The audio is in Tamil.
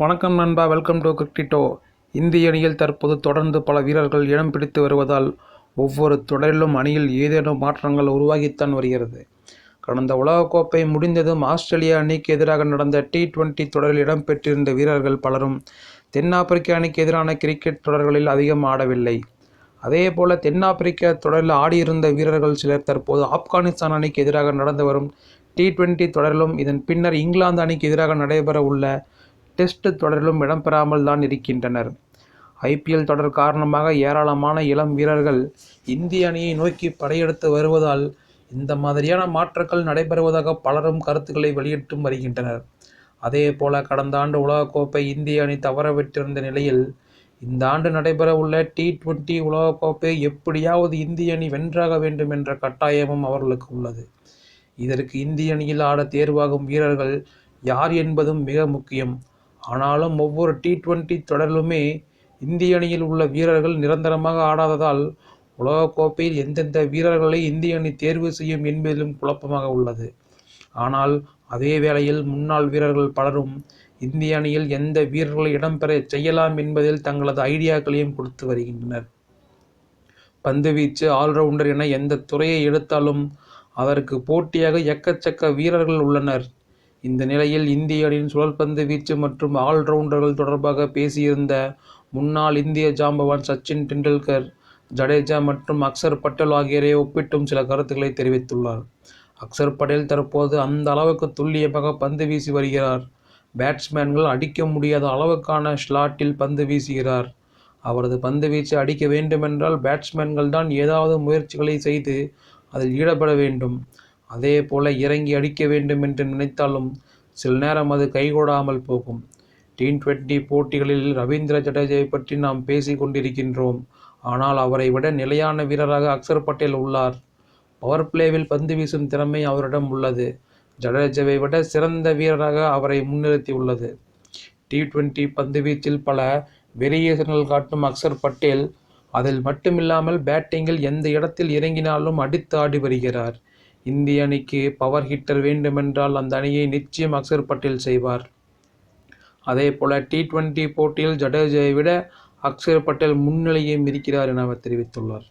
வணக்கம் நண்பா, வெல்கம் டு கிரிக்கெட்டோ. இந்திய அணியில் தற்போது தொடர்ந்து பல வீரர்கள் இடம் பிடித்து வருவதால் ஒவ்வொரு தொடரிலும் அணியில் ஏதேனும் மாற்றங்கள் உருவாகித்தான் வருகிறது. கடந்த உலகக்கோப்பை முடிந்ததும் ஆஸ்திரேலிய அணிக்கு எதிராக நடந்த T20 தொடரில் இடம்பெற்றிருந்த வீரர்கள் பலரும் தென்னாப்பிரிக்க அணிக்கு எதிரான கிரிக்கெட் தொடர்களில் அதிகம் ஆடவில்லை. அதேபோல தென்னாப்பிரிக்க தொடரில் ஆடியிருந்த வீரர்கள் சிலர் தற்போது ஆப்கானிஸ்தான் அணிக்கு எதிராக நடந்து வரும் T20 தொடரிலும் இதன் பின்னர் இங்கிலாந்து அணிக்கு எதிராக நடைபெற உள்ள டெஸ்ட் தொடரிலும் இடம்பெறாமல் தான் இருக்கின்றனர். IPL தொடர் காரணமாக ஏராளமான இளம் வீரர்கள் இந்திய அணியை நோக்கி படையெடுத்து வருவதால் இந்த மாதிரியான மாற்றங்கள் நடைபெறுவதாக பலரும் கருத்துக்களை வெளியிட்டும் வருகின்றனர். அதேபோல கடந்த ஆண்டு உலகக்கோப்பை இந்திய அணி தவறவிட்டிருந்த நிலையில் இந்த ஆண்டு நடைபெற உள்ள T20 உலகக்கோப்பையை எப்படியாவது இந்திய அணி வென்றாக வேண்டும் என்ற கட்டாயமும் அவர்களுக்கு உள்ளது. இதற்கு இந்திய அணியில் ஆட தேர்வாகும் வீரர்கள் யார் என்பதும் மிக முக்கியம். ஆனாலும் ஒவ்வொரு T20 தொடரிலுமே இந்திய அணியில் உள்ள வீரர்கள் நிரந்தரமாக ஆடாததால் உலகக்கோப்பையில் எந்தெந்த வீரர்களை இந்திய அணி தேர்வு செய்யும் என்பதிலும் குழப்பமாக உள்ளது. ஆனால் அதே வேளையில் முன்னாள் வீரர்கள் பலரும் இந்திய அணியில் எந்த வீரர்களை இடம்பெற செய்யலாம் என்பதில் தங்களது ஐடியாக்களையும் கொடுத்து வருகின்றனர். பந்துவீச்சு, ஆல்ரவுண்டர் என எந்த துறையை எடுத்தாலும் அதற்கு போட்டியாக எக்கச்சக்க வீரர்கள் உள்ளனர். இந்த நிலையில் இந்திய அணியின் சுழற்பந்து வீச்சு மற்றும் ஆல்ரவுண்டர்கள் தொடர்பாக பேசியிருந்த முன்னாள் இந்திய ஜாம்பவான் சச்சின் டெண்டுல்கர், ஜடேஜா மற்றும் அக்சர் பட்டேல் ஆகியோரை ஒப்பிட்டும் சில கருத்துக்களை தெரிவித்துள்ளார். அக்சர் பட்டேல் தற்போது அந்த அளவுக்கு துல்லியமாக பந்து வீசி வருகிறார். பேட்ஸ்மேன்கள் அடிக்க முடியாத அளவுக்கான ஸ்லாட்டில் பந்து வீசுகிறார். அவரது பந்து வீச்சு அடிக்க வேண்டுமென்றால் பேட்ஸ்மேன்கள் தான் ஏதாவது முயற்சிகளை செய்து அதில் ஈடுபட வேண்டும். அதே போல இறங்கி அடிக்க வேண்டும் என்று நினைத்தாலும் சில நேரம் அது கைகூடாமல் போகும். T20 போட்டிகளில் ரவீந்திர ஜடேஜாவை பற்றி நாம் பேசிக் கொண்டிருக்கின்றோம். ஆனால் அவரை விட நிலையான வீரராக அக்சர் பட்டேல் உள்ளார். பவர் பிளேவில் பந்து வீசும் திறமை அவரிடம் உள்ளது. ஜடேஜாவை விட சிறந்த வீரராக அவரை முன்னிறுத்தியுள்ளது. T20 பந்துவீச்சில் பல வேரியேஷன்கள் காட்டும் அக்சர் பட்டேல் அதில் மட்டுமில்லாமல் பேட்டிங்கில் எந்த இடத்தில் இறங்கினாலும் அடித்து ஆடி வருகிறார். இந்திய அணிக்கு பவர் ஹிட்டர் வேண்டுமென்றால் அந்த அணியை நிச்சயம் அக்சர் பட்டேல் செய்வார். அதேபோல T20 போட்டியில் ஜடேஜாவை விட அக்சர் பட்டேல் முன்னிலையும் இருக்கிறார் என அவர் தெரிவித்துள்ளார்.